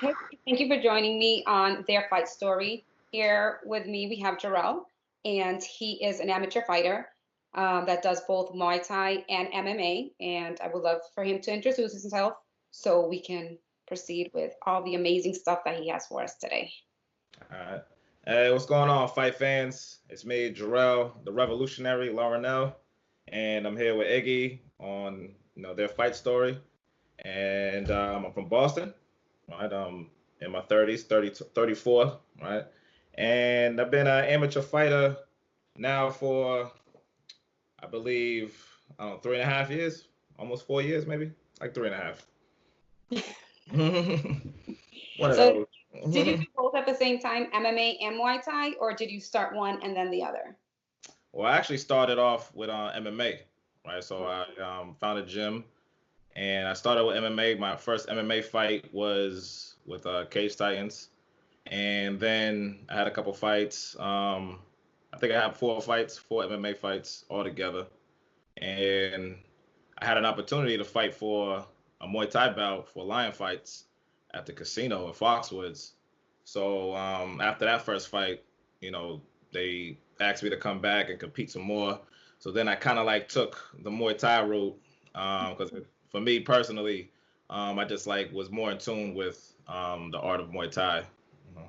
Hey, thank you for joining me on Their Fight Story. Here with me, we have Jurrell, and he is an amateur fighter that does both Muay Thai and MMA. And I would love for him to introduce himself so we can proceed with all the amazing stuff that he has for us today. All right. Hey, what's going on, fight fans? It's me, Jurrell, the Revolutionary Laronal, and I'm here with Iggy on their fight story. And I'm from Boston, right? In my 30s, 30, 34, right? And I've been an amateur fighter now for, I believe, I don't know, 3.5 years, almost 4 years, maybe, like 3.5. One of So, those. did you do both at the same time, MMA and Muay Thai, or did you start one and then the other? Well, I actually started off with MMA, right? So I found a gym and I started with MMA. My first MMA fight was with Cage Titans, and then I had a couple fights. I think I had four fights, four MMA fights altogether, and I had an opportunity to fight for a Muay Thai bout for Lion Fights at the casino in Foxwoods. So after that first fight, they asked me to come back and compete some more. So then I kind of like took the Muay Thai route because for me personally, I just like was more in tune with the art of Muay Thai.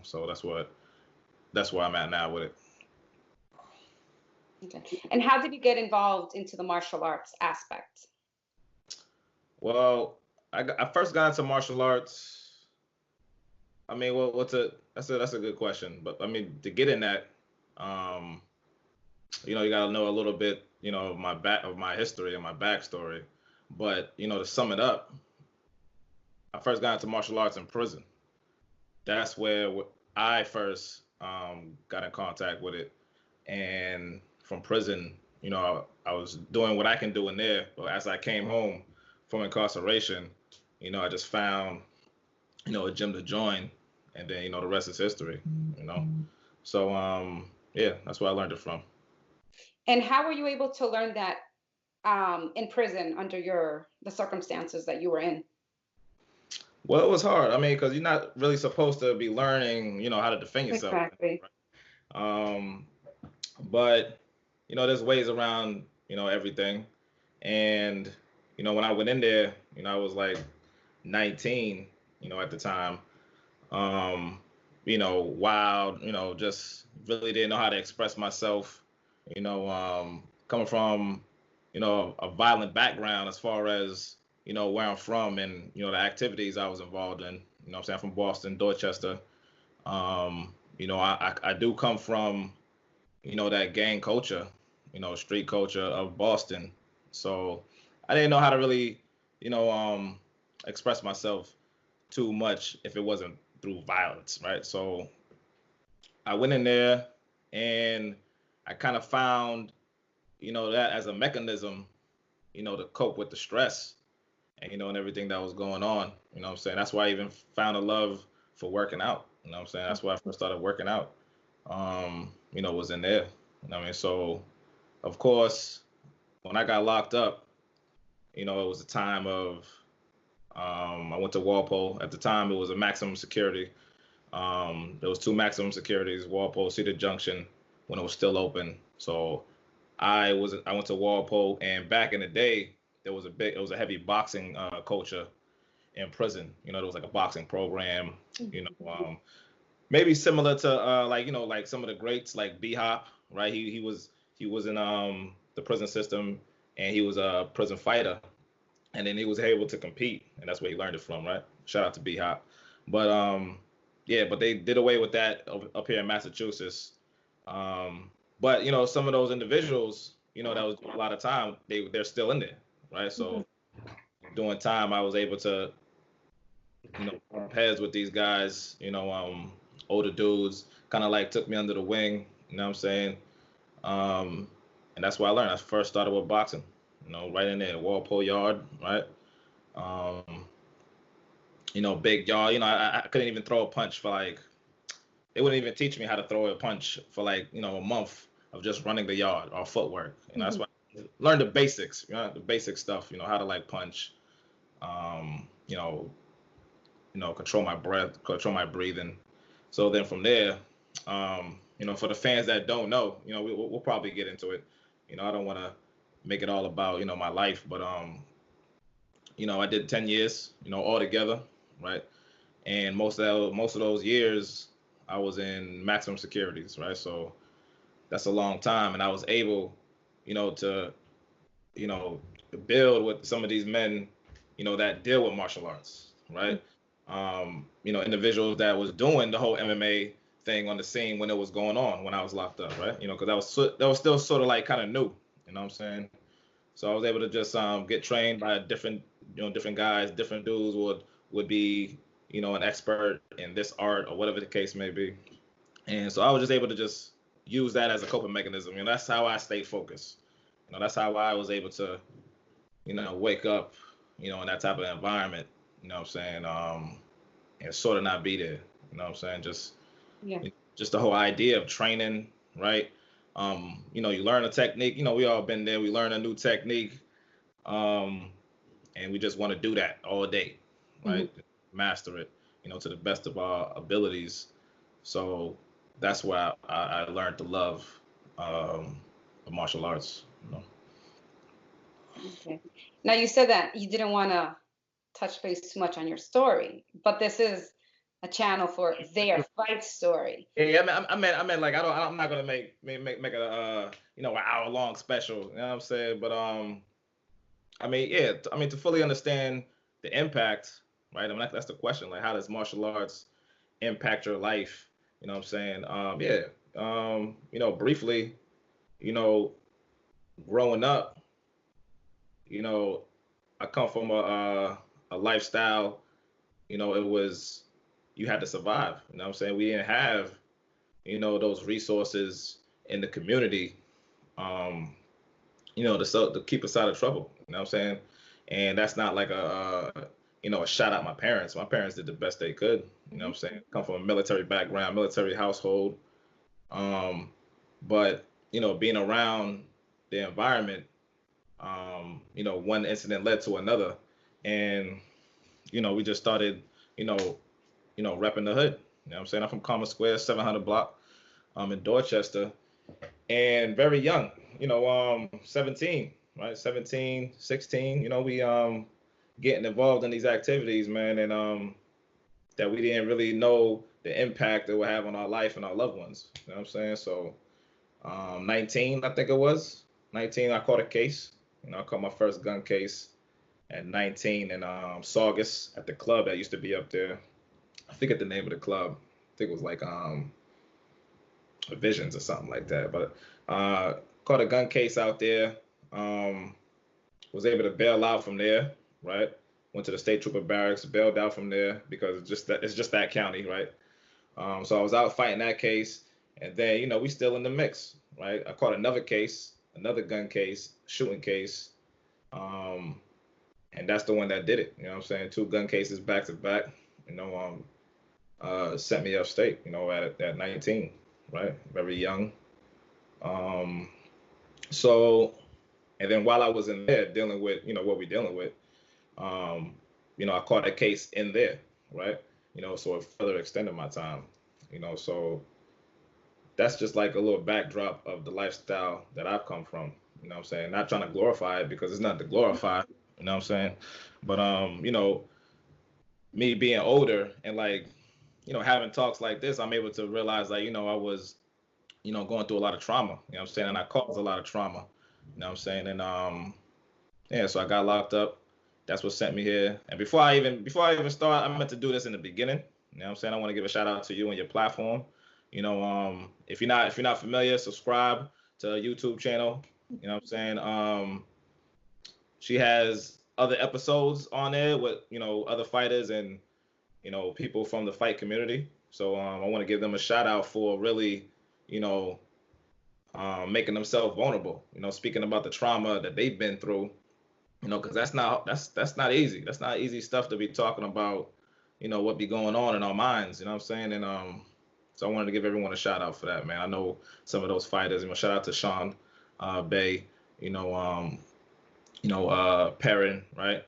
So that's where I'm at now with it. Okay. And how did you get involved into the martial arts aspect? Well, I first got into martial arts. I mean, well, that's a good question, but I mean to get in that, um, you got to know a little bit, of my history and my backstory. But to sum it up, I first got into martial arts in prison. That's where I first got in contact with it, and from prison, I was doing what I can do in there. But as I came home from incarceration, I just found a gym to join, and then the rest is history. You know, so yeah, that's where I learned it from. And how were you able to learn that in prison under the circumstances that you were in? Well, it was hard. I mean, because you're not really supposed to be learning, how to defend yourself. Exactly. Um, but there's ways around, everything. And when I went in there, I was like 19, at the time. Wild, just really didn't know how to express myself. Coming from, a violent background as far as where I'm from and the activities I was involved in. I'm saying I'm from Boston, Dorchester. I do come from that gang culture, street culture of Boston. So I didn't know how to really, you know, um, express myself too much if it wasn't through violence, right? So I went in there and I kind of found, that as a mechanism, to cope with the stress and and everything that was going on. What I'm saying? That's why I even found a love for working out. What I'm saying? That's why I first started working out. Was in there. I mean? So of course, when I got locked up, it was a time of I went to Walpole. At the time, it was a maximum security. There was two maximum securities, Walpole, Cedar Junction, when it was still open. So I went to Walpole, and back in the day, it was a heavy boxing culture in prison. There was like a boxing program. You know, um, Maybe similar to like some of the greats like B Hop, right? He was in the prison system, and he was a prison fighter, and then he was able to compete, and that's where he learned it from, right? Shout out to B Hop. But yeah, but they did away with that up here in Massachusetts. Um, but some of those individuals, that was doing a lot of time, they're still in there, right? Mhm. So during time, I was able to bump heads with these guys, older dudes, kind of like took me under the wing, you know what I'm saying? Um, and that's why I learned. I first started with boxing, right in there, Walpole Yard, right? Um, big yard. I couldn't even throw a punch for like, they wouldn't even teach me how to throw a punch for like, a month of just running the yard or footwork. That's Mhm. why I learned the basics, the basic stuff, how to like punch, um, you know, control my breath, control my breathing. So then from there, for the fans that don't know, we'll probably get into it. I don't want to make it all about, my life, but, I did 10 years, all together, right? And most of those years, I was in maximum securities, right? So that's a long time, and I was able, to, build with some of these men, that deal with martial arts, right? Individuals that was doing the whole MMA thing on the scene when it was going on when I was locked up, right? Because that was still sort of like kind of new, you know what I'm saying? So I was able to just get trained by different guys, different dudes would be, an expert in this art or whatever the case may be. And so I was just able to just use that as a coping mechanism. That's how I stayed focused. That's how I was able to, wake up, in that type of environment, you know what I'm saying? And sort of not be there, you know what I'm saying? Yeah. Just the whole idea of training, right? You learn a technique, we all been there, we learn a new technique, and we just want to do that all day, right? Master it, to the best of our abilities. So that's why I learned to love the martial arts. Okay. Now you said that you didn't want to touch base too much on your story, but this is a channel for their fight story. Yeah, I meant like I'm not gonna make it a an hour long special. You know what I'm saying? But to fully understand the impact, right? That's the question. Like, how does martial arts impact your life? You know what I'm saying? Briefly, growing up, I come from a lifestyle. It was you had to survive. You know what I'm saying? We didn't have those resources in the community, to keep us out of trouble. You know what I'm saying? And that's not like a shot at my parents. My parents did the best they could. You know what I'm saying? Come from a military background, military household. But being around the environment, one incident led to another, and we just started, repping the hood. You know what I'm saying? I'm from Commerce Square, 700 block, in Dorchester, and very young, 17, right? 17, 16, we getting involved in these activities, man, and that we didn't really know the impact it would have on our life and our loved ones. You know what I'm saying? So 19, I think it was. 19, I caught a case. I caught my first gun case at 19 in Saugus at the club that used to be up there. I forget the name of the club. I think it was like Visions or something like that. But caught a gun case out there. Was able to bail out from there, right? Went to the state trooper barracks, bailed out from there because it's just that county, right? So I was out fighting that case, and then we still in the mix, right? I caught another case, another gun case, shooting case, and that's the one that did it. You know what I'm saying? 2 gun cases back to back. Sent me upstate. At 19, right? Very young. So, and then while I was in there dealing with what we're dealing with, I caught a case in there, right? So it further extended my time. So that's just like a little backdrop of the lifestyle that I've come from. You know what I'm saying? Not trying to glorify it because it's not to glorify, you know what I'm saying? But me being older and like, having talks like this, I'm able to realize like, I was, going through a lot of trauma, you know what I'm saying? And I caused a lot of trauma, you know what I'm saying? And so I got locked up. That's what sent me here. And before I even start, I meant to do this in the beginning. You know what I'm saying? I want to give a shout out to you and your platform. If you're not familiar, subscribe to her YouTube channel. You know what I'm saying? She has other episodes on there with, other fighters and, people from the fight community. So I want to give them a shout out for really, making themselves vulnerable, speaking about the trauma that they've been through, because that's not easy. That's not easy stuff to be talking about, what be going on in our minds, you know what I'm saying? And so I wanted to give everyone a shout out for that, man. I know some of those fighters, shout out to Sean Bay, Perrin, right?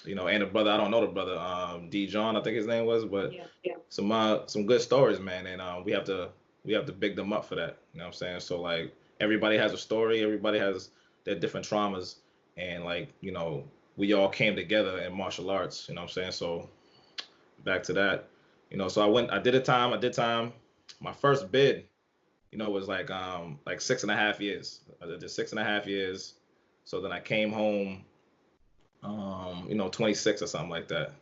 you know, and the brother, I don't know the brother, D. John, I think his name was, but Yeah. some good stories, man, and we have to big them up for that. You know what I'm saying? So like everybody has a story, everybody has their different traumas, and like you know, we all came together in martial arts. You know what I'm saying? So back to that, you know, so I did time. My first bid, you know, was like 6.5 years. I did 6.5 years. So then I came home, you know, 26 or something like that,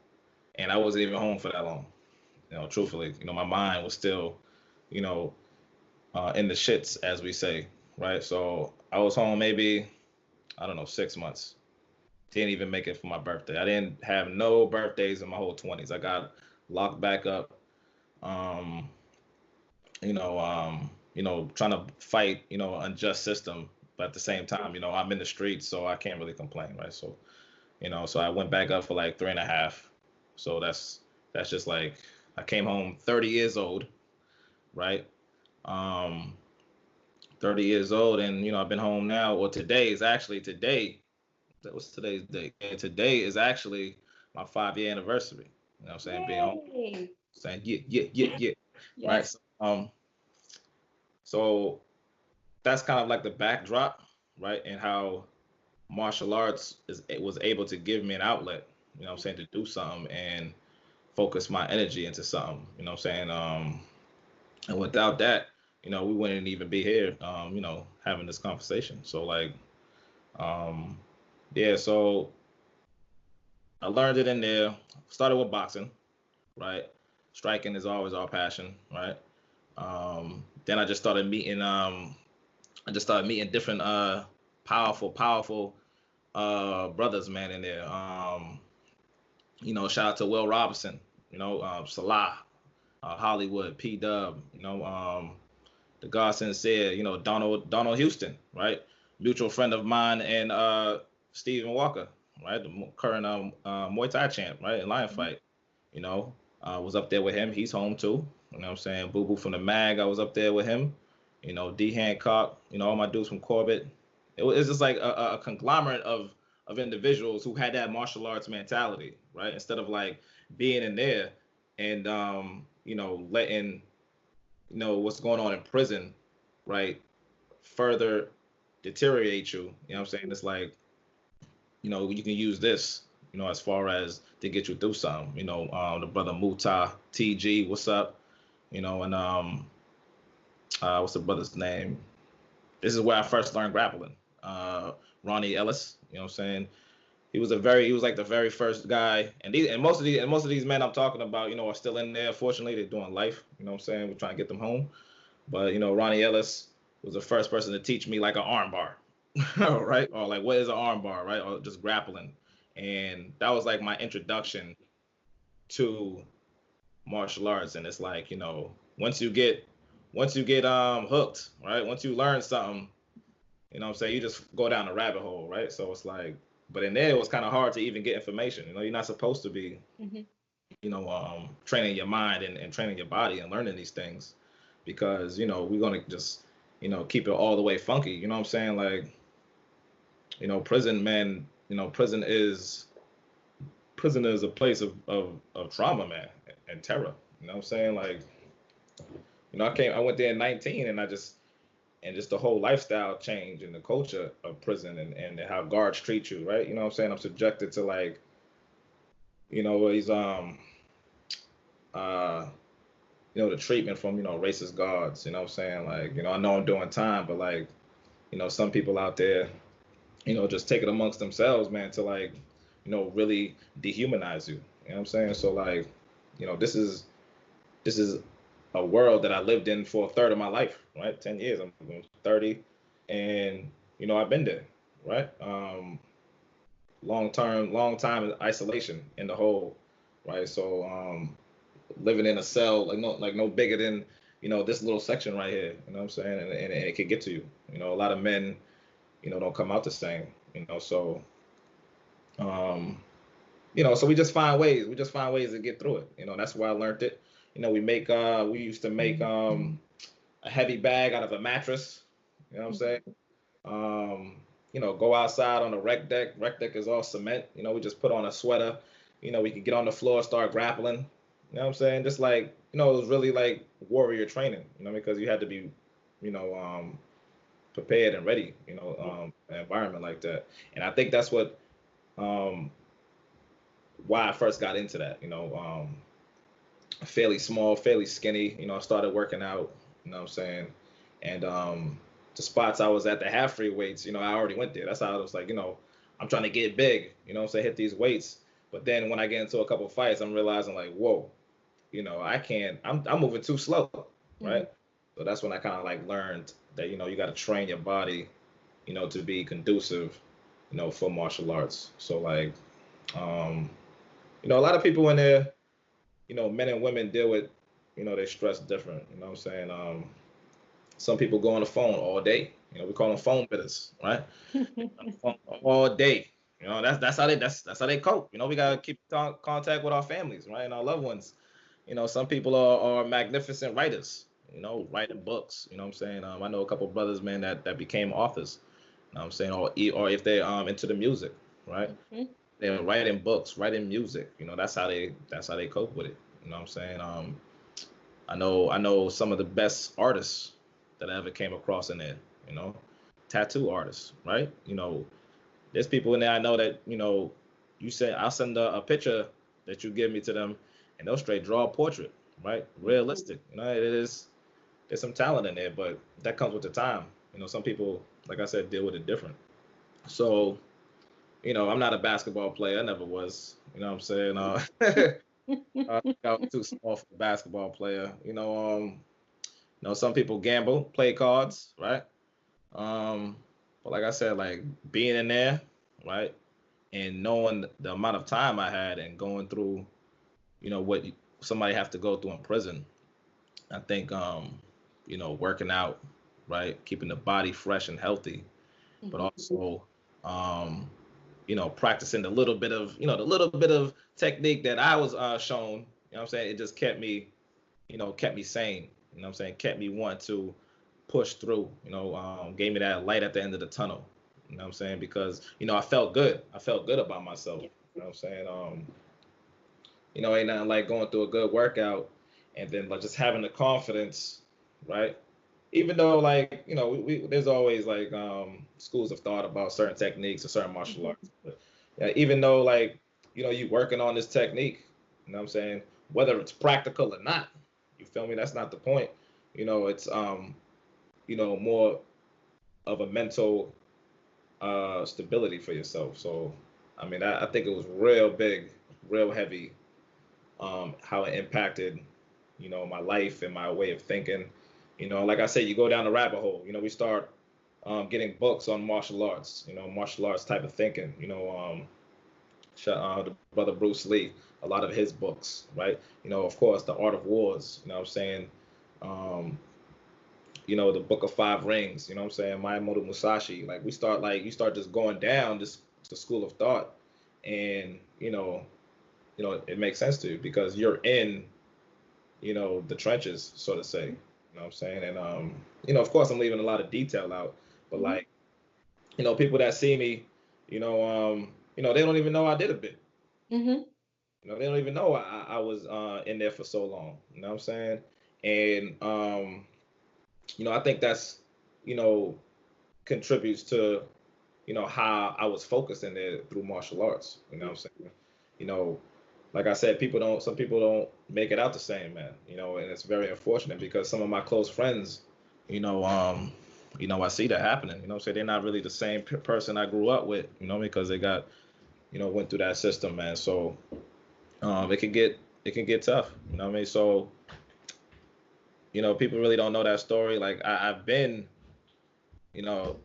and I wasn't even home for that long. You know, truthfully, you know, my mind was still, you know, in the shits, as we say, right? So I was home maybe, I don't know, 6 months. Didn't even make it for my birthday. I didn't have no birthdays in my whole 20s. I got locked back up, um, you know, trying to fight, you know, unjust system, but at the same time, you know, I'm in the streets, so I can't really complain, right? So, you know, so I went back up for like 3.5. So that's just like I came home 30 years old, right? Um, 30 years old, and you know, I've been home now. Well, today. What's today's date? And today is actually my 5 year anniversary. You know what I'm saying? Being home. Yay. Saying yeah. Right. Yes. So that's kind of like the backdrop, right? And how martial arts was able to give me an outlet, you know what I'm saying, to do something and focus my energy into something, you know what I'm saying? And without that, you know, we wouldn't even be here, you know, having this conversation. So like, um, yeah, so I learned it in there, started with boxing, right? Striking is always our passion, right? Then I just started meeting different powerful brothers, man, in there. You know, shout out to Will Robinson, you know, Salah, Hollywood, P Dub, you know, the God Sincere, you know, Donald Houston, right? Mutual friend of mine and Stephen Walker, right? The current Muay Thai champ, right? In Lion Mhm. Fight, you know, was up there with him. He's home too. You know what I'm saying? Boo Boo from the Mag, I was up there with him. You know, D Hancock, you know, all my dudes from Corbett. It's just like a conglomerate of individuals who had that martial arts mentality, right? Instead of like being in there and you know, letting you know what's going on in prison, right, further deteriorate you. You know what I'm saying? It's like, you know, you can use this, you know, as far as to get you through something. You know, the brother Muta TG, what's up? You know, and what's the brother's name? This is where I first learned grappling. Uh, Ronnie Ellis, you know what I'm saying? He was like the very first guy, and most of these men I'm talking about, you know, are still in there. Fortunately, they're doing life. You know what I'm saying? We're trying to get them home. But you know, Ronnie Ellis was the first person to teach me like an arm bar, right? Or like what is an arm bar, right? Or just grappling. And that was like my introduction to martial arts. And it's like, you know, once you get hooked, right? Once you learn something, you know what I'm saying, you just go down a rabbit hole, right? So it's like, but in there it was kind of hard to even get information. You know, you're not supposed to be, Mhm. you know, training your mind and training your body and learning these things because, you know, we're gonna just, you know, keep it all the way funky. You know what I'm saying? Like, you know, prison, man, you know, prison is a place of trauma, man, and terror. You know what I'm saying? Like, you know, I went there in 19 and and just the whole lifestyle change and the culture of prison and how guards treat you, right? You know what I'm saying? I'm subjected to like, you know, uh you know, the treatment from, you know, racist guards, you know what I'm saying? Like, you know, I know I'm doing time, but like, you know, some people out there, you know, just take it amongst themselves, man, to like, you know, really dehumanize you. You know what I'm saying? So like, you know, this is a world that I lived in for a third of my life, right? 10 years. I'm 30 and you know, I've been there, right? Long time in isolation in the hole, right? So living in a cell like no bigger than, you know, this little section right here, you know what I'm saying? And it could get to you. You know, a lot of men, you know, don't come out the same, you know, so um you know, so we just find ways to get through it. You know, that's why I learned it. You know, we used to make a heavy bag out of a mattress, you know what I'm saying? Um, go outside on the rec deck. Rec deck is all cement. We just put on a sweater. We could get on the floor, start grappling. You know what I'm saying? Just like, it was really like warrior training, because you had to be, you know, prepared and ready, an environment like that. And I think that's what, um, why I first got into that, fairly small, fairly skinny, I started working out, you know what I'm saying? And the spots I was at, the half free weights, I already went there. That's how I was like, I'm trying to get big, what I'm saying, hit these weights. But then when I get into a couple fights, I'm realizing like, whoa, I can't, I'm moving too slow, right? Mhm. So that's when I kind of like learned that, you got to train your body, to be conducive, for martial arts. So like, um, a lot of people in there, men and women deal with, their stress different. You know what I'm saying? Some people go on the phone all day. We call them phone bitters, right? On the phone all day. That's how they cope. We gotta keep contact with our families, right, and our loved ones. Some people are magnificent writers. Writing books. You know what I'm saying? I know a couple brothers, man, that became authors. You know what I'm saying? Or if they're into the music, right? Mhm. They're writing books, writing music. That's how they cope with it. You know what I'm saying? I know some of the best artists that I ever came across in there. You know, tattoo artists, right? There's people in there I know that I'll send a picture that you give me to them, and they'll straight draw a portrait, right? Realistic. It is. There's some talent in there, but that comes with the time. Some people, like I said, deal with it different. So, I'm not a basketball player. I never was. You know what I'm saying? I was too small for a basketball player. Some people gamble, play cards, right? Um, but like I said, like being in there, right, and knowing the amount of time I had and going through, what somebody have to go through in prison. I think, working out, right, keeping the body fresh and healthy, but Mhm. also, um, practicing the little bit of technique that I was shown. What I'm saying? It just kept me sane. What I'm saying? Kept me wanting to push through. Gave me that light at the end of the tunnel. What I'm saying? Because I felt good. I felt good about myself. Yeah. You know what I'm saying? Ain't nothing like going through a good workout and then like just having the confidence, right? Even though like there's always like schools of thought about certain techniques or certain martial Mhm. arts. But yeah, even though like you working on this technique, what I'm saying, whether it's practical or not, you feel me? That's not the point. It's more of a mental stability for yourself. So I mean, I think it was real big, real heavy, how it impacted, my life and my way of thinking. Like I said, you go down the rabbit hole. We start getting books on martial arts, martial arts type of thinking. The brother Bruce Lee, a lot of his books, right? Of course, The Art of Wars. You know what I'm saying? Um, the Book of Five Rings. You know what I'm saying? Miyamoto Musashi. Like you start just going down this the school of thought, and it makes sense to you because you're in the trenches, so to say. You know what I'm saying? And of course I'm leaving a lot of detail out, but Mhm. like, people that see me, they don't even know I did a bit. Mhm. They don't even know I was in there for so long. You know what I'm saying? And I think that's, you know, contributes to, how I was focused in there through martial arts. You know what I'm saying? You know, like I said, some people don't make it out the same, man. And it's very unfortunate because some of my close friends, you know, um, I see that happening. So they're not really the same person I grew up with, because they got, went through that system, man. So it can get tough. You know what I mean? So, people really don't know that story. Like I've been, you know,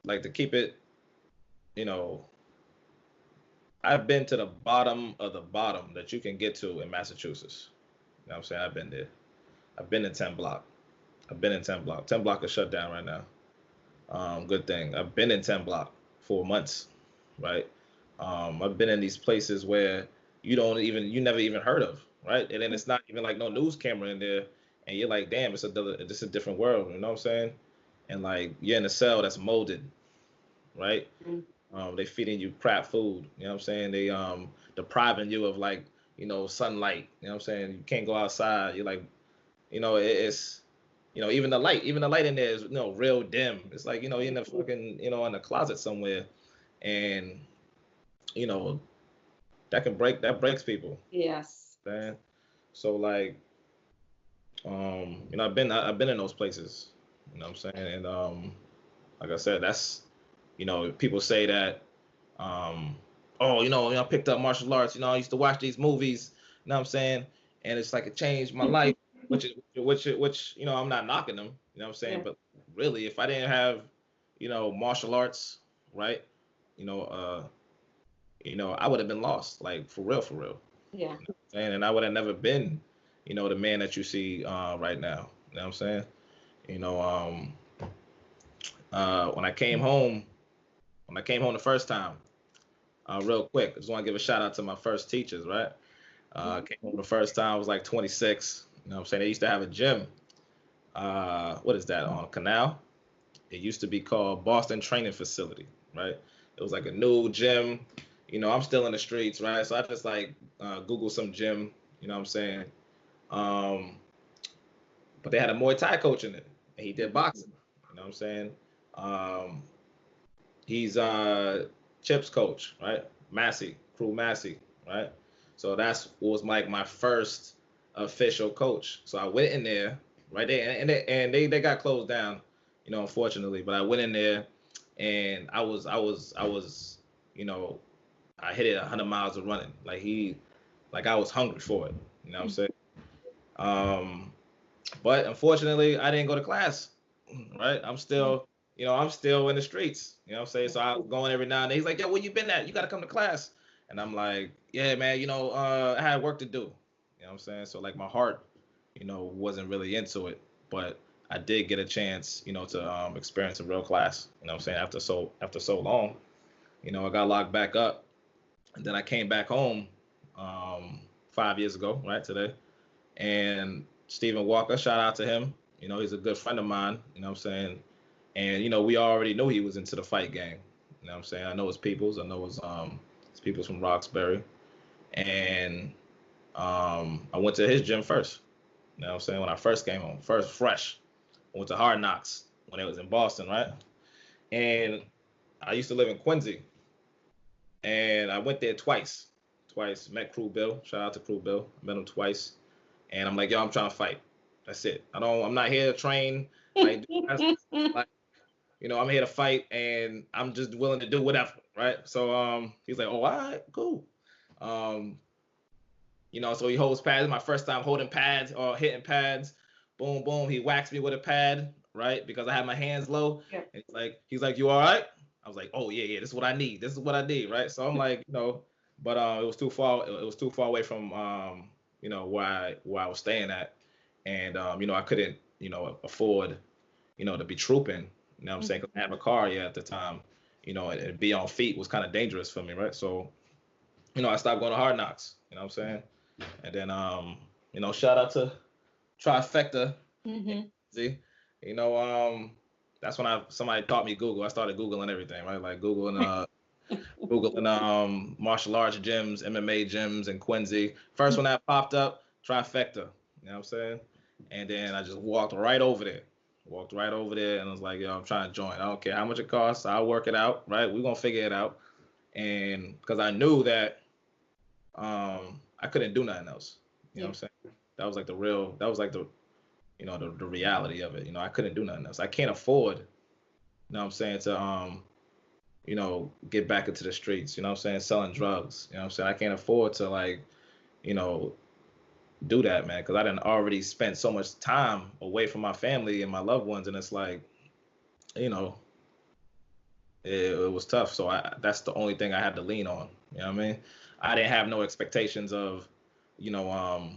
like to keep it, you know, I've been to the bottom of the bottom that you can get to in Massachusetts. You know what I'm saying? I've been there. I've been in 10 block. I've been in 10 block. 10 block is shut down right now. Good thing. I've been in 10 block for months, right? I've been in these places where you never even heard of, right? And then it's not even like no news camera in there, and you're like, damn, it's a different world. You know what I'm saying? And like you're in a cell that's molded, right? They feeding you crap food, you know what I'm saying? They depriving you of like, sunlight, you know what I'm saying? You can't go outside. You're like, it's even the light in there is, real dim. It's like, you're in the fucking, in the closet somewhere, and you know that breaks people, Yes. man. So like, I've been in those places, you know what I'm saying? And like I said, that's, people say that, um, oh, I picked up martial arts, I used to watch these movies, you know what I'm saying? And it's like it changed my life, which I'm not knocking them, you know what I'm saying? Yeah. But really, if I didn't have, martial arts, right? You know, uh, I would have been lost, like for real. Yeah. And I would have never been, the man that you see right now. You know what I'm saying? You know, when I came home the first time, real quick, I just want to give a shout out to my first teachers, right? Came home the first time, I was like 26. You know what I'm saying? They used to have a gym. What is that, on Canal? It used to be called Boston Training Facility, right? It was like a new gym. I'm still in the streets, right? So I just like Google some gym, you know what I'm saying? Um, but they had a Muay Thai coach in it, and he did boxing. You know what I'm saying? Um, he's Chip's coach, right? Massey, Crew Massey, right? So that's was like my first official coach. So I went in there, right there, and they got closed down, unfortunately. But I went in there, and I was, you know, I hit it 100 miles of running. Like I was hungry for it. You know what I'm saying? Um, but unfortunately, I didn't go to class, right? I'm still in the streets. You know what I'm saying? So I was going every now and then. He's like, "Yo, where you been at? You got to come to class." And I'm like, "Yeah, man, I had work to do." You know what I'm saying? So like my heart, wasn't really into it, but I did get a chance, to experience a real class. You know what I'm saying? After so long, I got locked back up, and then I came back home 5 years ago, right today. And Stephen Walker, shout out to him. He's a good friend of mine. You know what I'm saying? And we already knew he was into the fight game. You know what I'm saying? I know his peoples. I know his peoples from Roxbury. And I went to his gym first. You know what I'm saying? When I first came home, first fresh. I went to Hard Knocks when it was in Boston, right? And I used to live in Quincy. And I went there twice. Twice. Met Crew Bill. Shout out to Crew Bill. Met him twice. And I'm like, yo, I'm trying to fight. That's it. I'm not here to train. Like, like, I'm here to fight, and I'm just willing to do whatever, right? So he's like, oh, all right, cool. Um, so he holds pads. My first time holding pads or hitting pads. Boom, boom. He whacks me with a pad, right? Because I had my hands low. Yeah. And he's like, you all right? I was like, oh yeah, yeah. This is what I need. This is what I need, right? So I'm like, but it was too far. It was too far away from where I was staying at, and I couldn't afford to be trooping. You know what I'm saying? 'Cause I didn't have a car yet at the time. And be on feet was kind of dangerous for me, right? So I stopped going to Hard Knocks. You know what I'm saying? And then shout out to Trifecta. Mm-hmm. See, you know, that's when somebody taught me Google. I started Googling everything, right? Like Googling martial arts gyms, MMA gyms in Quincy. First one that popped up, Trifecta. You know what I'm saying? And then I just walked right over there. Walked right over there and was like, yo, I'm trying to join. I don't care how much it costs. I'll work it out, right? We're gonna figure it out. And because I knew that I couldn't do nothing else. You know what I'm saying? That was like the reality of it. I couldn't do nothing else. I can't afford, what I'm saying, to get back into the streets, what I'm saying, selling drugs. What I'm saying? I can't afford to like, you know, do that, man, because I didn't already spent so much time away from my family and my loved ones, and it's like, you know, it was tough. So that's the only thing I had to lean on. You know what I mean? I didn't have no expectations of, you know,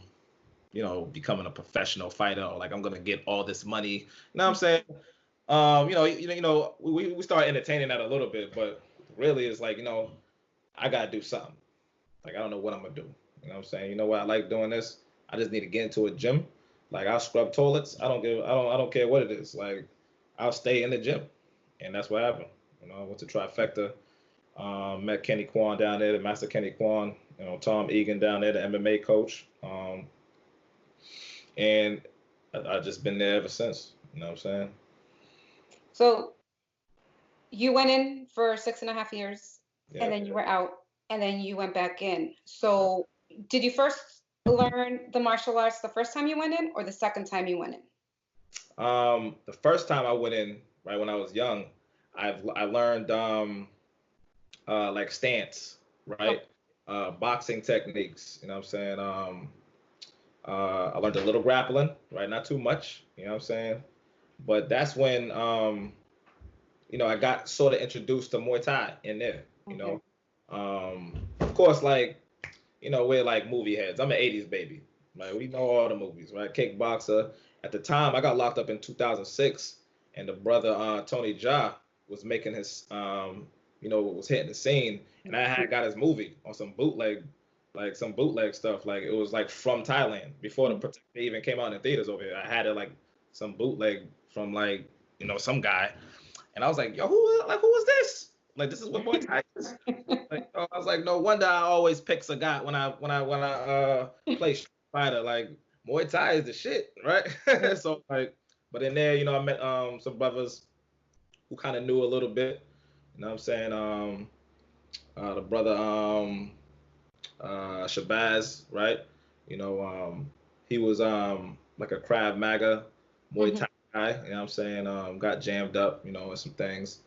becoming a professional fighter, or like I'm gonna get all this money. You know what I'm saying? We start entertaining that a little bit, but really it's like, I gotta do something. Like I don't know what I'm gonna do. You know what I'm saying? You know what? I like doing this. I just need to get into a gym. Like I'll scrub toilets. I don't care what it is. Like I'll stay in the gym, and that's what happened. You know, I went to Trifecta. Met Kenny Kwan down there, the Master Kenny Kwan. You know, Tom Egan down there, the MMA coach. And I've just been there ever since. You know what I'm saying? So you went in for 6.5 years, Yeah. and then you were out, and then you went back in. So did you first learn the martial arts the first time you went in, or the second time you went in? The first time I went in, right when I was young, I learned like stance, right? Boxing techniques. You know what I'm saying? I learned a little grappling, right? Not too much. You know what I'm saying? But that's when you know, I got sort of introduced to Muay Thai in there. You Okay. know, of course, like you know, we're like movie heads. I'm an '80s baby. Like we know all the movies, right? Kickboxer. At the time, I got locked up in 2006, and the brother Tony Jaa was making his, you know, was hitting the scene, and I had got his movie on some bootleg, like some bootleg stuff. Like it was like from Thailand before the Protector even came out in the theaters over here. I had it like some bootleg from like you know some guy, and I was like, yo, who was this? Like this is what Muay Thai is. Like, oh, I was like, no wonder I always pick Sagat when I play Street Fighter. Like Muay Thai is the shit, right? So like, but in there, you know, I met some brothers who kind of knew a little bit. You know what I'm saying? The brother Shabazz, right? You know, he was like a Krav Maga Muay Thai guy. You know what I'm saying? Got jammed up, you know, and some things.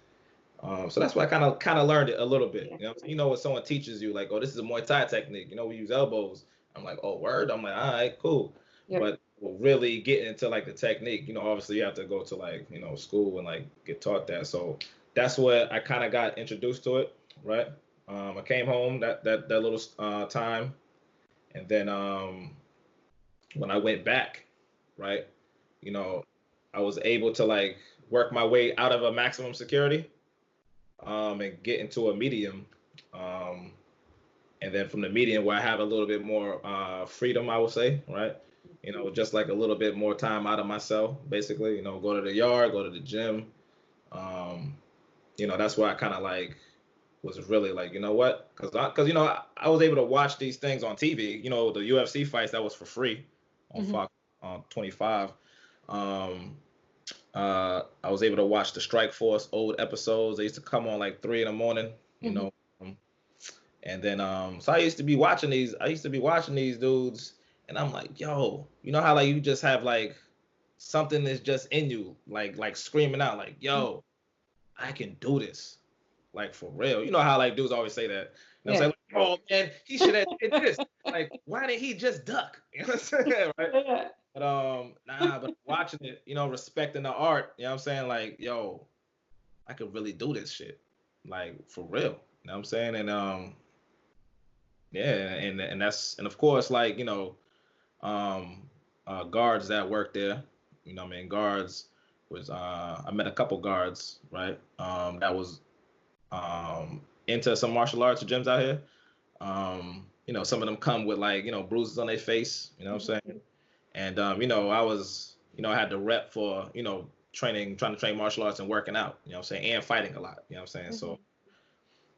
So that's why I kind of learned it a little bit. You know, you know when someone teaches you like, oh, this is a Muay Thai technique. You know, we use elbows. I'm like, oh, word. I'm like, all right, cool. Yep. But really getting into like the technique, you know, obviously you have to go to like you know school and like get taught that. So that's what I kind of got introduced to it, right? I came home that little time, and then when I went back, right, you know, I was able to like work my way out of a maximum security and get into a medium. Um, and then from the medium where I have a little bit more freedom, I would say, right? You know, just like a little bit more time out of my cell, basically. You know, go to the yard, go to the gym. Um, you know, that's where I kind of like was really like, you know what? Because you know, I was able to watch these things on TV. You know, the UFC fights that was for free on Fox 25. Um, I was able to watch the Strike Force old episodes. They used to come on like 3 in the morning, you know. And then so I used to be watching these. I used to be watching these dudes, and I'm like, yo, you know how like you just have like something that's just in you, like screaming out, like, yo, I can do this, like for real. You know how like dudes always say that. And I'm saying, oh man, he should have did this. Like, why did he just duck? You know what I'm saying, right? But but watching it, you know, respecting the art, you know what I'm saying? Like, yo, I could really do this shit. Like for real. You know what I'm saying? And yeah, and that's and of course, like, you know, guards that work there, you know what I mean, guards was I met a couple guards, right? That was into some martial arts gyms out here. You know, some of them come with like, you know, bruises on their face, you know what I'm saying? And you know, I was, you know, I had the rep for, you know, trying to train martial arts and working out, you know what I'm saying, and fighting a lot, you know what I'm saying? So,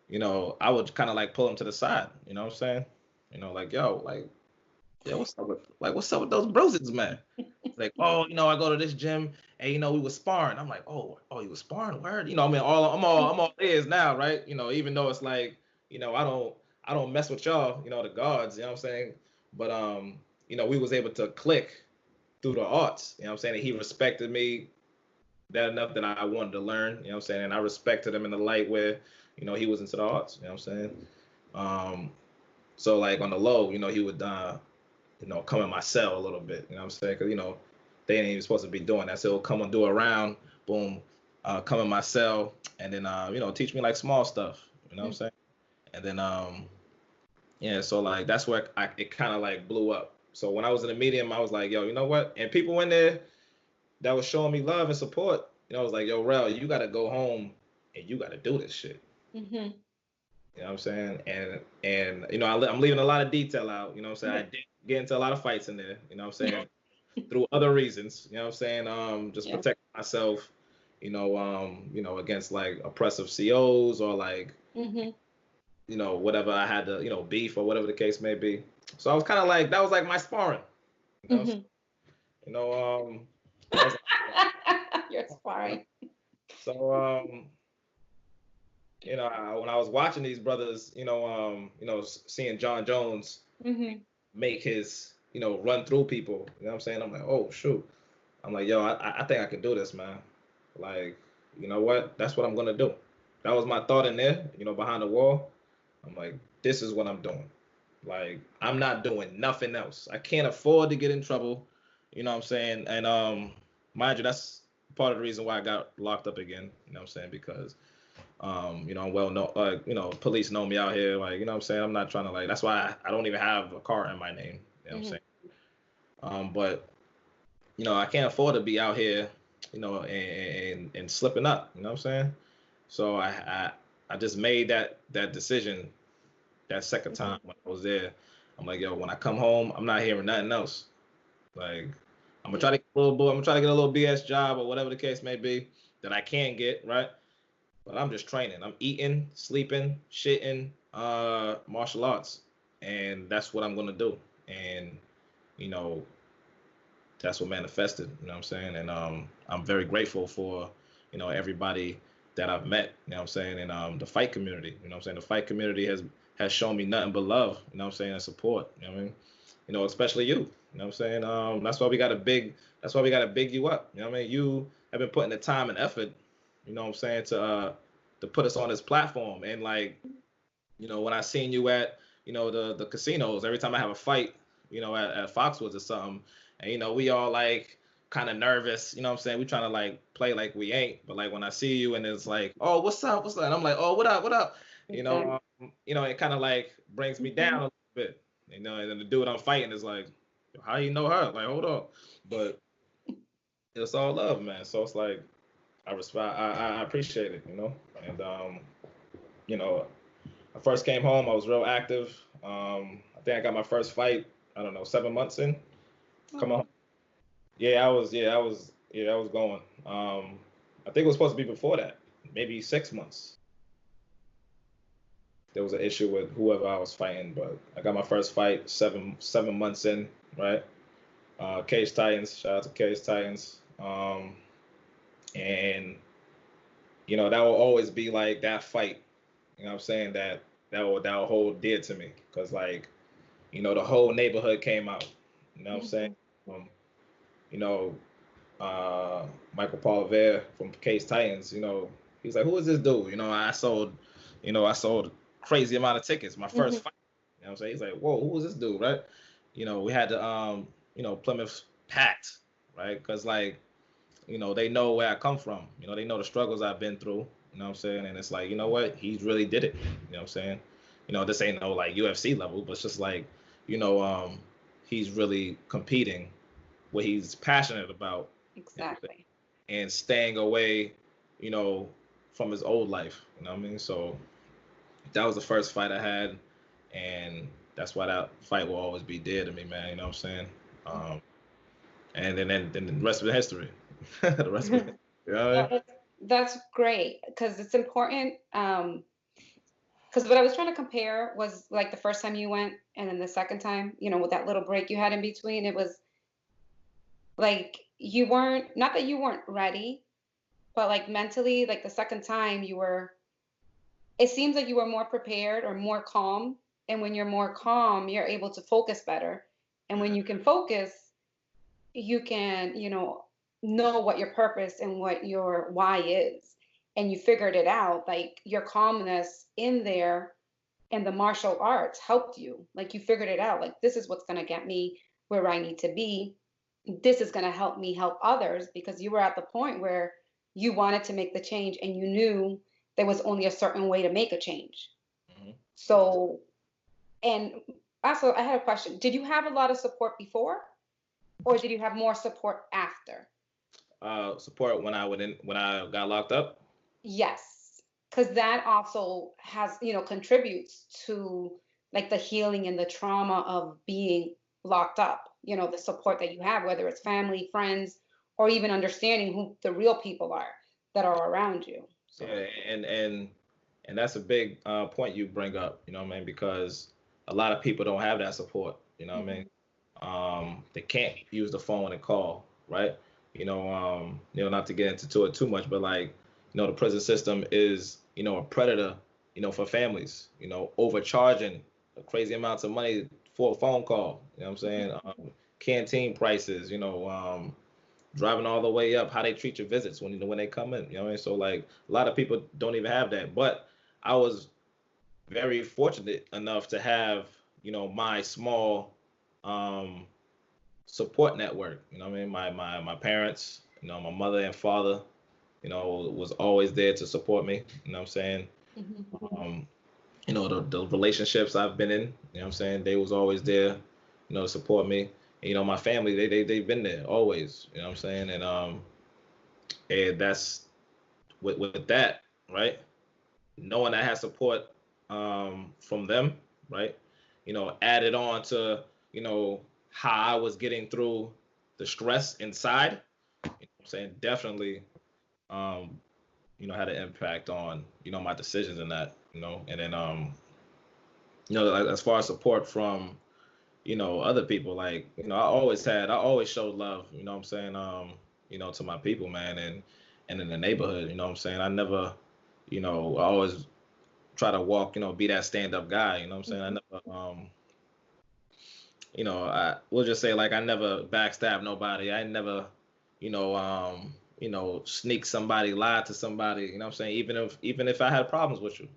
you know, I would kind of like pull them to the side, you know what I'm saying? You know, like, yo, like, yeah, what's up with those bruises, man? Like, oh, you know, I go to this gym and you know, we was sparring. I'm like, oh, you was sparring, word? You know, I mean, I'm all ears now, right? You know, even though it's like, you know, I don't mess with y'all, you know, the guards, you know what I'm saying? But you know, we was able to click through the arts, you know what I'm saying? And he respected me that enough that I wanted to learn, you know what I'm saying? And I respected him in the light where, you know, he was into the arts, you know what I'm saying? So like on the low, you know, he would you know, come in my cell a little bit, you know what I'm saying? Because, you know, they ain't even supposed to be doing that. So he'll come and do a round, boom, come in my cell, and then, you know, teach me like small stuff, you know what I'm saying? And then, yeah, so like that's where it kind of like blew up. So when I was in the medium, I was like, yo, you know what? And people in there that was showing me love and support, you know, I was like, yo, Rel, you got to go home and you got to do this shit. You know what I'm saying? And you know, I'm leaving a lot of detail out. You know what I'm saying? I did get into a lot of fights in there. You know what I'm saying? Through other reasons. You know what I'm saying? Just protect myself. against like oppressive COs or like, Hmm. whatever I had to, beef or whatever the case may be. So I was kind of like, that was like my sparring, you know, Hmm. you know, that was You're sparring. so, when I was watching these brothers, seeing John Jones Hmm. make his, run through people, you know what I'm saying? I'm like, oh, shoot. I'm like, yo, I think I can do this, man. Like, you know what? That's what I'm gonna do. That was my thought in there, behind the wall. I'm like, this is what I'm doing. Like, I'm not doing nothing else. I can't afford to get in trouble. You know what I'm saying? And mind you, that's part of the reason why I got locked up again. You know what I'm saying? Because I'm well known. Like, police know me out here. Like, you know what I'm saying? I'm not trying to like. That's why I don't even have a car in my name. You know what I'm Hmm. saying? But I can't afford to be out here, and slipping up. You know what I'm saying? So I just made that decision that second time Hmm. when I was there. I'm like, yo, when I come home, I'm not hearing nothing else. Like, I'm gonna try Yeah. to get a little boy, I'm gonna try to get a little BS job or whatever the case may be that I can get, right? But I'm just training. I'm eating, sleeping, shitting, martial arts. And that's what I'm gonna do. And, you know, that's what manifested, you know what I'm saying? And I'm very grateful for, everybody that I've met, you know what I'm saying, and the fight community, you know what I'm saying? The fight community has shown me nothing but love, you know what I'm saying, and support, you know what I mean? Especially you know what I'm saying? That's why we gotta big you up. You know what I mean? You have been putting the time and effort, you know what I'm saying, to put us on this platform. And like, when I seen you at, the casinos, every time I have a fight, at Foxwoods or something, and we all like kind of nervous, you know what I'm saying? We trying to like play like we ain't, but like when I see you and it's like, oh, what's up, what's up? And I'm like, oh, what up, what up? Exactly. It kind of like brings me down a Hmm. little bit, and then the dude I'm fighting is like, how you know her? Like, hold on, but it's all love, man. So it's like I respect, I appreciate it, and you know, I first came home, I was real active. I think I got my first fight, I don't know, 7 months in. Come on. Oh. I was going. I think it was supposed to be before that, maybe 6 months. There was an issue with whoever I was fighting, but I got my first fight 7 months in, right? Cage Titans, shout out to Cage Titans. And that will always be like that fight. You know what I'm saying? That will hold dear to me, because like the whole neighborhood came out. You know what I'm saying? Hmm. Um, you know, Michael Poliver from Case Titans. He's like, who is this dude? I sold crazy amount of tickets. My first Hmm. fight. You know what I'm saying? He's like, whoa, who is this dude, right? We had to Plymouth packed, right? Because like they know where I come from. They know the struggles I've been through. You know what I'm saying? And it's like, you know what? He's really did it. You know what I'm saying? This ain't no like UFC level, but it's just like, you know, um, he's really competing what he's passionate about, you know what I'm Exactly. saying? And staying away, you know, from his old life. You know what I mean? So that was the first fight I had, and that's why that fight will always be dear to me, man. You know what I'm saying? Um, and then the rest of the history. The rest of it. You know what I No, mean? that's great because it's important. Because what I was trying to compare was like the first time you went and then the second time, with that little break you had in between, it was like you weren't, not that you weren't ready, but like mentally, like the second time it seems like you were more prepared or more calm. And when you're more calm, you're able to focus better. And when you can focus, you can, know what your purpose and what your why is. And you figured it out. Like your calmness in there and the martial arts helped you. Like you figured it out. Like this is what's going to get me where I need to be. This is going to help me help others because you were at the point where you wanted to make the change and you knew there was only a certain way to make a change. Mhm. So, and also I had a question. Did you have a lot of support before or did you have more support after? Support when I got locked up. Yes, because that also has, contributes to like the healing and the trauma of being locked up, the support that you have, whether it's family, friends, or even understanding who the real people are. that are around you. Yeah, So, and that's a big point you bring up, you know what I mean? Because a lot of people don't have that support, you know what I mean? mhm, They can't use the phone and call, right? Not to get into it too much, but like, the prison system is, a predator, for families, overcharging crazy amounts of money for a phone call, you know what I'm saying? Canteen prices, driving all the way up, how they treat your visits when they come in, you know what I mean? So like a lot of people don't even have that, but I was very fortunate enough to have, my small um support network. You know what I mean? My parents, my mother and father, was always there to support me. You know what I'm saying? mhm, Um, the relationships I've been in, what I'm saying? They was always there, to support me. And, my family, they've been there always. You know what I'm saying? And that's with that, right? Knowing I had support from them, right? Added on to, you know, how I was getting through the stress inside, I'm saying definitely, um, had an impact on, my decisions in that, and then, like, as far as support from, other people, like, I always showed love, what I'm saying, to my people, man, and in the neighborhood, what I'm saying. I never, I always try to walk, be that stand up guy, what I'm saying. I mhm, never, I will just say like I never backstab nobody. I never, sneak somebody, lie to somebody, what I'm saying. Even if I had problems with you,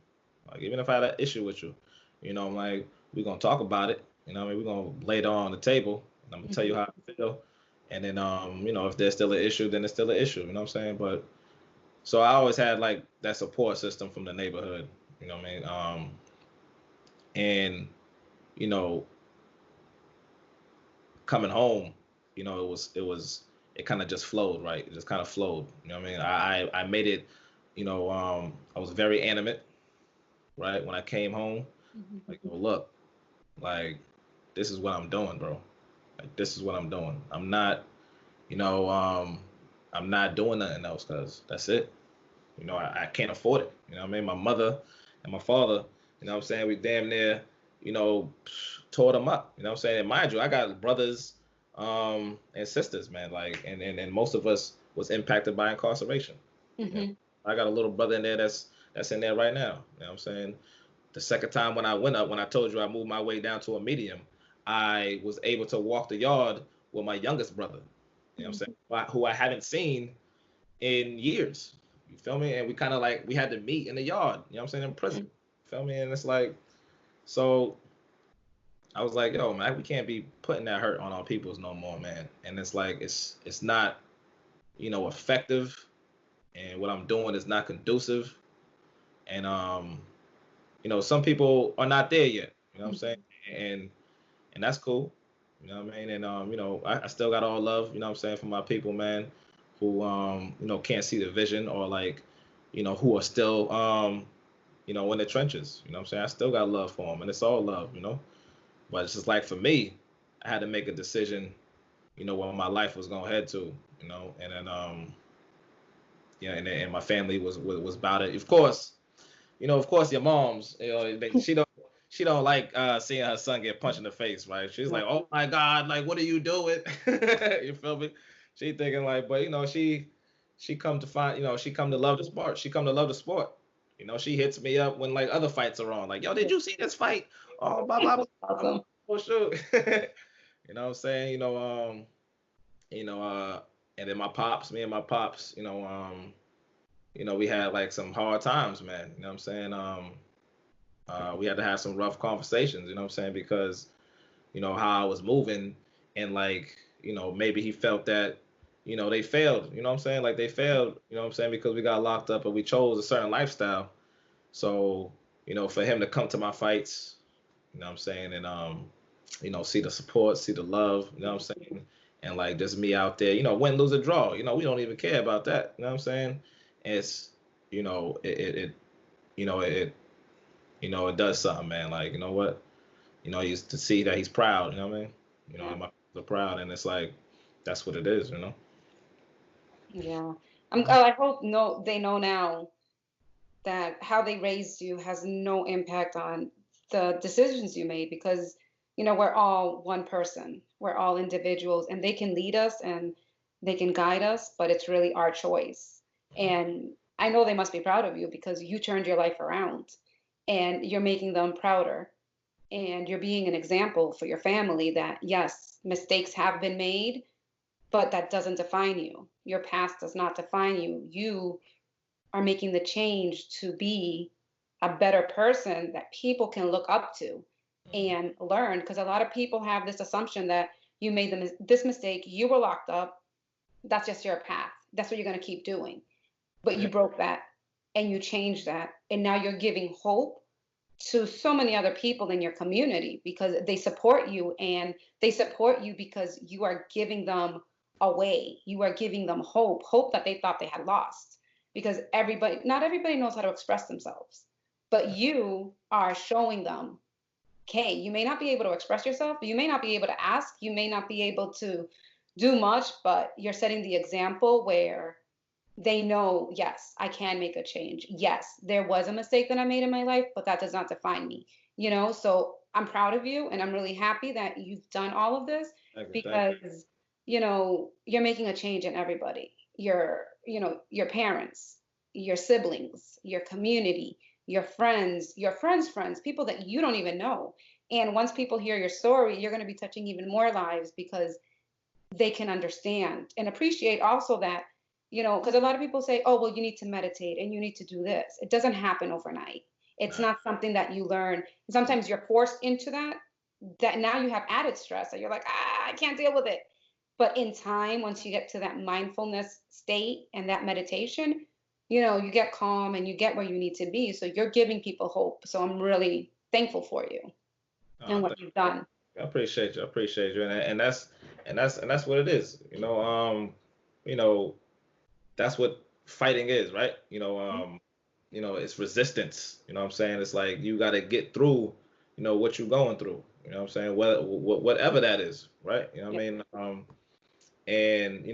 like even if I had an issue with you, I'm like, we're gonna talk about it. What I mean, we're gonna lay it all on the table, and I'm gonna tell you mhm, how I feel. And then, if there's still an issue, then it's still an issue. You know what I'm saying? But so I always had like that support system from the neighborhood. You know what I mean? And you know, coming home, it kind of just flowed, right? It just kind of flowed. You know what I mean? I made it. I was very animate, right? When I came home, mhm, like, look, like this is what I'm doing, bro. Like this is what I'm doing. You know, um, I'm not doing nothing else because that's it. I can't afford it. You know what I mean? My mother and my father, what I'm saying, we damn near, you know, tore them up. You know what I'm saying? And mind you, I got brothers and sisters, man. Like, and most of us was impacted by incarceration. You know, mhm, I got a little brother in there that's in there right now. You know what I'm saying? The second time when I went up, when I told you I moved my way down to a medium, I was able to walk the yard with my youngest brother. You know what I'm mhm, saying? Who I haven't seen in years. You feel me? And we kind of like we had to meet in the yard. You know what I'm saying? In prison. mhm, You feel me? And it's like, so I was like, yo, man, we can't be putting that hurt on our peoples no more, man. And it's like it's not, effective. And what I'm doing is not conducive. And some people are not there yet. You know what I'm saying? mhm, And and that's cool. You know what I mean? And I still got all love, what I'm saying, for my people, man, who can't see the vision or like, who are still in the trenches. You know what I'm saying? I still got love for them and it's all love. But it's just like for me, I had to make a decision, where my life was gonna head to, and then yeah, and my family was about it. Of course, your mom's, she don't like seeing her son get punched in the face, right? She's like, right, oh my God, like what are you doing? You feel me? She thinking like, but she come to find, she come to love the sport. She come to love the sport. She hits me up when like other fights are on. Like, yo, did yeah, you see this fight? Oh, blah blah blah. I'm like, awesome. oh shoot. You know what I'm saying? You know, uh, and then me and my pops, we had like some hard times, man. You know what I'm saying? We had to have some rough conversations, you know what I'm saying? Because, how I was moving and like, maybe he felt that, they failed, you know what I'm saying? Like they failed, you know what I'm saying? Because we got locked up and we chose a certain lifestyle. So, for him to come to my fights, you know what I'm saying? And, see the support, see the love, you know what I'm saying? And like just me out there, win, lose, or draw, we don't even care about that, you know what I'm saying? It's, it it it does something, man. Like, you know what? He's to see that he's proud, you know what I mean? Yeah, And my people are proud and it's like that's what it is, you know? yeah. I hope they know now that how they raised you has no impact on the decisions you made, because we're all one person, we're all individuals, and they can lead us and they can guide us, but it's really our choice. And I know they must be proud of you because you turned your life around and you're making them prouder, and you're being an example for your family that yes, mistakes have been made, but that doesn't define you. Your past does not define you. You are making the change to be a better person that people can look up to and learn. Because a lot of people have this assumption that you made this mistake, you were locked up, that's just your path. That's what you're going to keep doing. But you broke that and you changed that. And now you're giving hope to so many other people in your community because they support you, and they support you because you are giving them a way. You are giving them hope that they thought they had lost. Because not everybody knows how to express themselves, but you are showing them, okay, you may not be able to express yourself, you may not be able to ask, you may not be able to do much, but you're setting the example where they know, yes, I can make a change. Yes, there was a mistake that I made in my life, but that does not define me. So I'm proud of you, and I'm really happy that you've done all of this because, you're making a change in everybody. Your parents, your siblings, your community, your friends' friends, people that you don't even know. And once people hear your story, you're going to be touching even more lives because they can understand and appreciate also that, because a lot of people say, oh, well, you need to meditate and you need to do this. It doesn't happen overnight. It's not something that you learn. Sometimes you're forced into that now you have added stress. So you're like, I can't deal with it. But in time, once you get to that mindfulness state and that meditation, you get calm and you get where you need to be. So you're giving people hope. So I'm really thankful for you and what you've done. I appreciate you. I appreciate you. And that's what it is. That's what fighting is, right? It's resistance. You know what I'm saying? It's like you got to get through, what you're going through. You know what I'm saying? Whatever that is, right? You know what I mean? And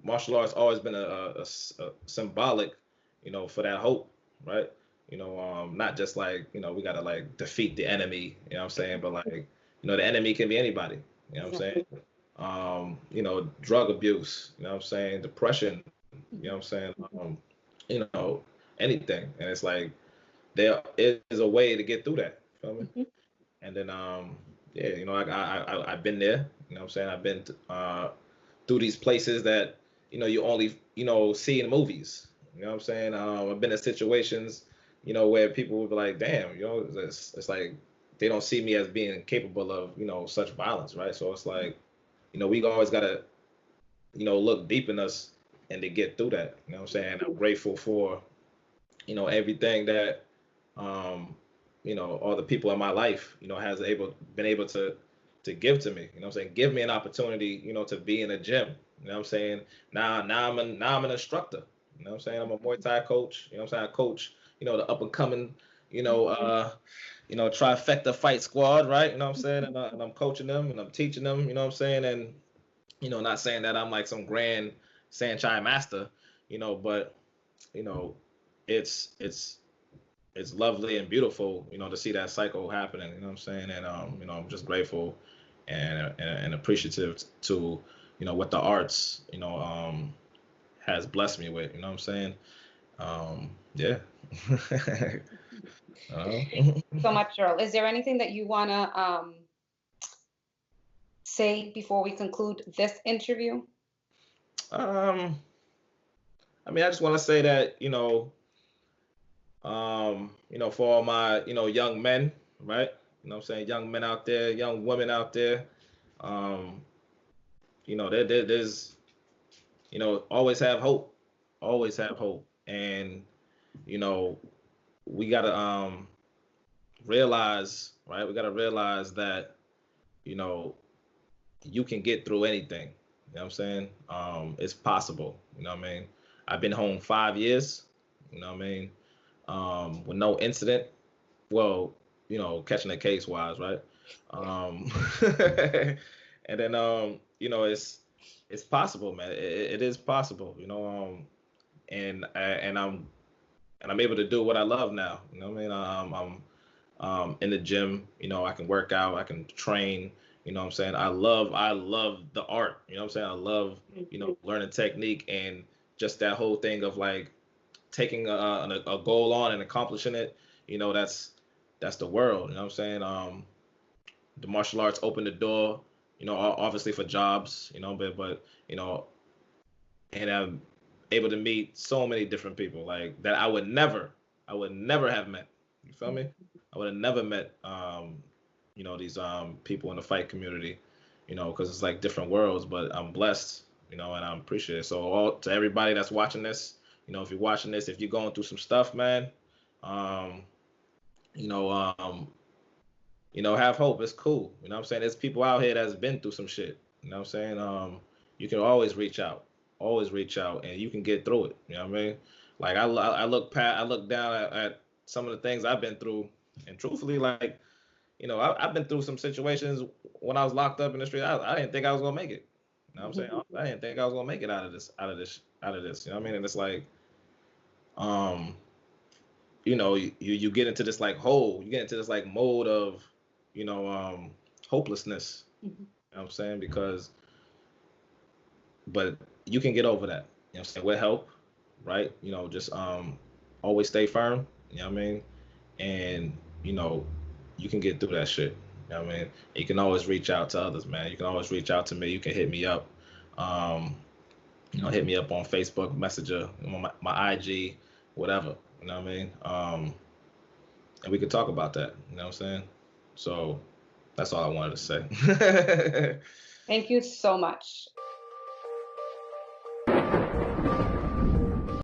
martial arts always been a symbolic, for that hope, right? Not just like we gotta like defeat the enemy. You know what I'm saying? But like, the enemy can be anybody. You know what I'm saying? Drug abuse. You know what I'm saying? Depression. You know what I'm saying? Anything. And it's like there is a way to get through that. You feel me? And then I've been there. You know what I'm saying? I've been through these places that you only see in movies. You know what I'm saying? I've been in situations where people would be like, damn, it's like they don't see me as being capable of such violence, right? So it's like we always gotta look deep in us and to get through that. You know what I'm saying? I'm grateful for everything that all the people in my life has been able to give to me. You know what I'm saying? Give me an opportunity, to be in a gym. You know what I'm saying? Now I'm an instructor. You know what I'm saying? I'm a Muay Thai coach. You know what I'm saying? I coach, the up and coming, trifecta fight squad, right? You know what I'm saying? And I'm coaching them and I'm teaching them, you know what I'm saying? And, not saying that I'm like some grand Sanchai master, but, it's lovely and beautiful, to see that cycle happening, you know what I'm saying? And, I'm just grateful and appreciative to, what the arts, has blessed me with, you know what I'm saying? Yeah. Thank you so much, Jurrell. Is there anything that you want to say before we conclude this interview? I just want to say that, for all my, young men, right? You know what I'm saying? Young men out there, young women out there, there's, always have hope. Always have hope. And, we got to realize, right? We got to realize that, you can get through anything. You know what I'm saying? It's possible. You know what I mean? I've been home 5 years. You know what I mean? With no incident. Well, catching a case wise, right? And then, it's possible, man. It is possible. and I'm able to do what I love now. You know what I mean? I'm in the gym. You know, I can work out. I can train. You know what I'm saying? I love the art. You know what I'm saying? I love, you know, learning technique and just that whole thing of like taking a goal on and accomplishing it. You know, that's the world. You know what I'm saying? The martial arts opened the door. You know, obviously for jobs. You know, but you know, and I'm able to meet so many different people like that I would never have met. You feel me? I would have never met, you know, these people in the fight community, you know, because it's like different worlds. But I'm blessed, you know, and I appreciate it. So all to everybody that's watching this, you know, if you're watching this, if you're going through some stuff, man, um, you know, you know, have hope. It's cool. You know what I'm saying? There's people out here that's been through some shit. You know what I'm saying? You can always reach out. Always reach out and you can get through it. You know what I mean? Like I look down at some of the things I've been through and truthfully, like, you know, I've been through some situations when I was locked up in the street. I didn't think I was gonna make it. You know what I'm saying? I didn't think I was gonna make it out of this. You know what I mean? And it's like, um, you know, you get into this like hole, you get into this like mode of, you know, hopelessness. You know what I'm saying? Because, but you can get over that. You know what I'm saying? With help, right? You know, just always stay firm. You know what I mean? And you know, you can get through that shit. You know what I mean? You can always reach out to others, man. You can always reach out to me. You can hit me up. Um, you know, hit me up on Facebook Messenger, my IG, whatever. You know what I mean? And we could talk about that. You know what I'm saying? So that's all I wanted to say. Thank you so much.